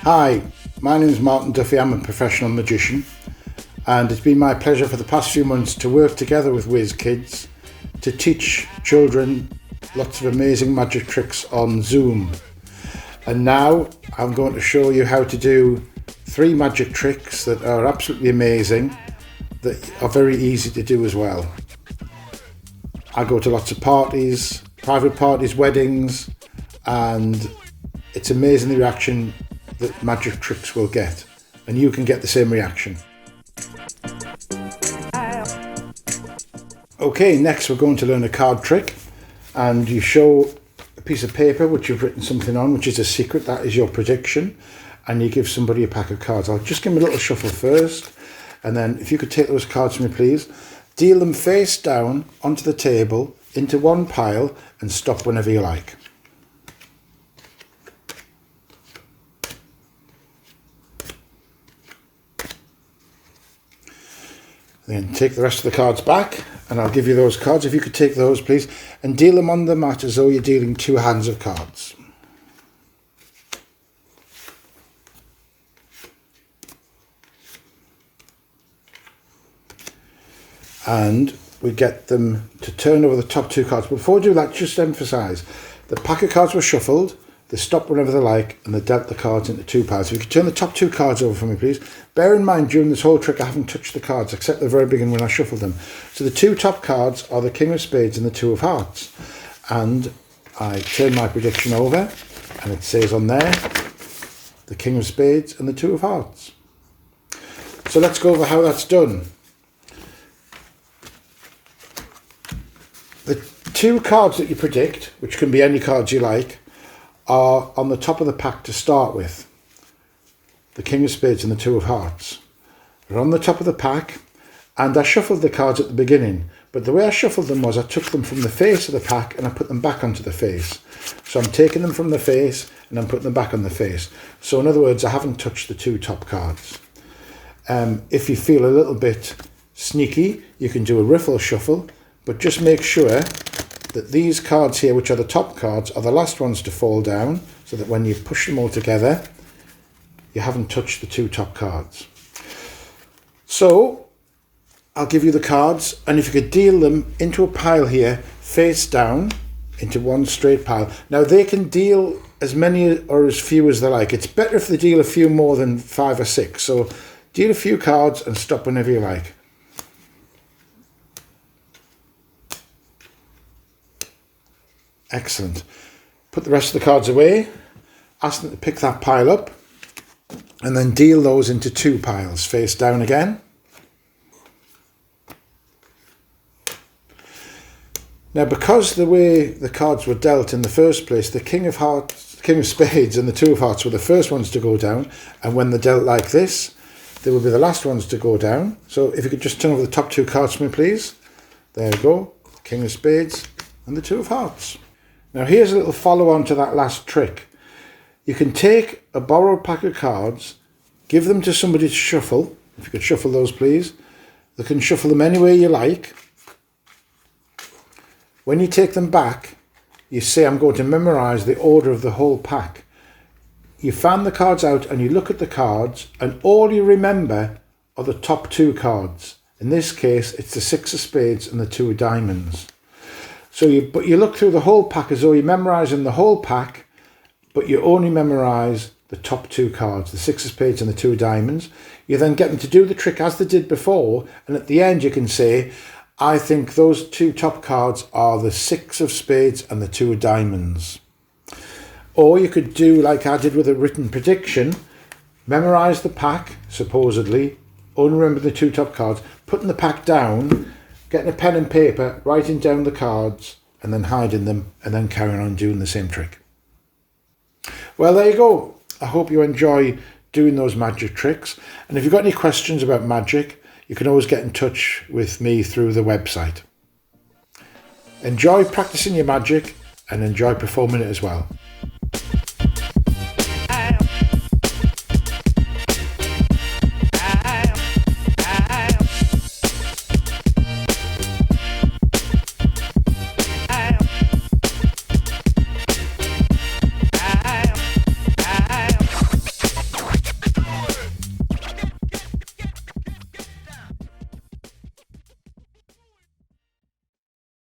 Hi, my name is Martin Duffy. I'm a professional magician, and it's been my pleasure for the past few months to work together with WizKids to teach children lots of amazing magic tricks on Zoom. And now I'm going to show you how to do 3 magic tricks that are absolutely amazing, that are very easy to do as well. I go to lots of parties, private parties, weddings, and it's amazing the reaction that magic tricks will get, and you can get the same reaction. Okay, next we're going to learn a card trick, and you show a piece of paper which you've written something on, which is a secret. That is your prediction, and you give somebody a pack of cards. I'll just give them a little shuffle first, and then if you could take those cards from me please, deal them face down onto the table into one pile and stop whenever you like. Then take the rest of the cards back, and I'll give you those cards. If you could take those please, and deal them on the mat as though you're dealing 2 hands of cards. And we get them to turn over the top 2 cards. Before we do that, just emphasise, the pack of cards were shuffled, they stop whenever they like, and they dealt the cards into 2 piles. If you could turn the top 2 cards over for me please. Bear in mind, during this whole trick I haven't touched the cards except the very beginning when I shuffled them. So the 2 top cards are the King of Spades and the 2 of Hearts. And I turn my prediction over, and it says on there, the King of Spades and the 2 of Hearts. So let's go over how that's done. The 2 cards that you predict, which can be any cards you like, are on the top of the pack to start with. The King of Spades and the 2 of Hearts. They're on the top of the pack, and I shuffled the cards at the beginning, but the way I shuffled them was I took them from the face of the pack and I put them back onto the face. So I'm taking them from the face and I'm putting them back on the face. So in other words, I haven't touched the 2 top cards. If you feel a little bit sneaky, you can do a riffle shuffle, but just make sure that these cards here, which are the top cards, are the last ones to fall down, so that when you push them all together, you haven't touched the 2 top cards. So I'll give you the cards, and if you could deal them into a pile here, face down, into one straight pile. Now they can deal as many or as few as they like. It's better if they deal a few more than 5 or 6. So deal a few cards and stop whenever you like. Excellent. Put the rest of the cards away, ask them to pick that pile up, and then deal those into 2 piles, face down again. Now, because the way the cards were dealt in the first place, the King of Hearts, King of Spades and the 2 of Hearts were the first ones to go down, and when they're dealt like this, they will be the last ones to go down. So if you could just turn over the top 2 cards for me, please. There we go, King of Spades and the 2 of Hearts. Now here's a little follow-on to that last trick. You can take a borrowed pack of cards, give them to somebody to shuffle. If you could shuffle those please. They can shuffle them any way you like. When you take them back, you say, I'm going to memorise the order of the whole pack. You fan the cards out and you look at the cards, and all you remember are the top 2 cards. In this case, it's the 6 of Spades and the 2 of Diamonds. So you look through the whole pack as though you're memorising the whole pack, but you only memorise the top 2 cards, the 6 of Spades and the 2 of Diamonds. You then get them to do the trick as they did before, and at the end you can say, I think those 2 top cards are the 6 of Spades and the 2 of Diamonds. Or you could do like I did with a written prediction, memorise the pack, supposedly, only remember the 2 top cards, putting the pack down, getting a pen and paper, writing down the cards, and then hiding them, and then carrying on doing the same trick. Well, there you go. I hope you enjoy doing those magic tricks. And if you've got any questions about magic, you can always get in touch with me through the website. Enjoy practicing your magic and enjoy performing it as well.